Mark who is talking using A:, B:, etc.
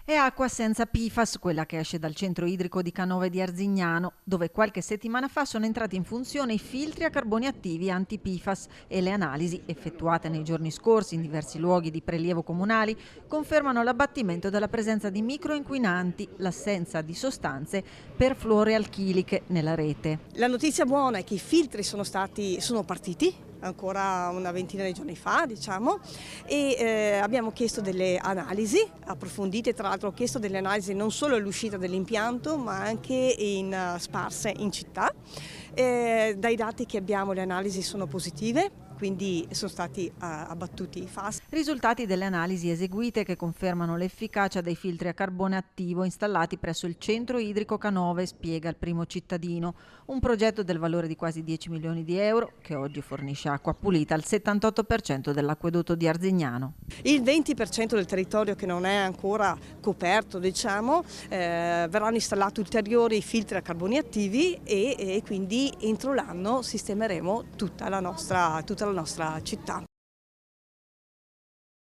A: È acqua senza PFAS, quella che esce dal centro idrico di Canova di Arzignano, dove qualche settimana fa sono entrati in funzione i filtri a carboni attivi anti-PFAS e le analisi effettuate nei giorni scorsi in diversi luoghi di prelievo comunali confermano l'abbattimento della presenza di microinquinanti, l'assenza di sostanze perfluoroalchiliche nella rete.
B: La notizia buona è che i filtri sono partiti ancora una ventina di giorni fa, diciamo, e abbiamo chiesto delle analisi approfondite. Tra l'altro ho chiesto delle analisi non solo all'uscita dell'impianto ma anche sparse in città. Dai dati che abbiamo le analisi sono positive, quindi sono stati abbattuti i FAS.
A: Risultati delle analisi eseguite che confermano l'efficacia dei filtri a carbone attivo installati presso il centro idrico Canove, spiega il Primo Cittadino, un progetto del valore di quasi 10 milioni di euro che oggi fornisce acqua pulita al 78% dell'acquedotto di Arzignano.
B: Il 20% del territorio che non è ancora coperto, diciamo, verranno installati ulteriori filtri a carboni attivi e quindi entro l'anno sistemeremo tutta la nostra città.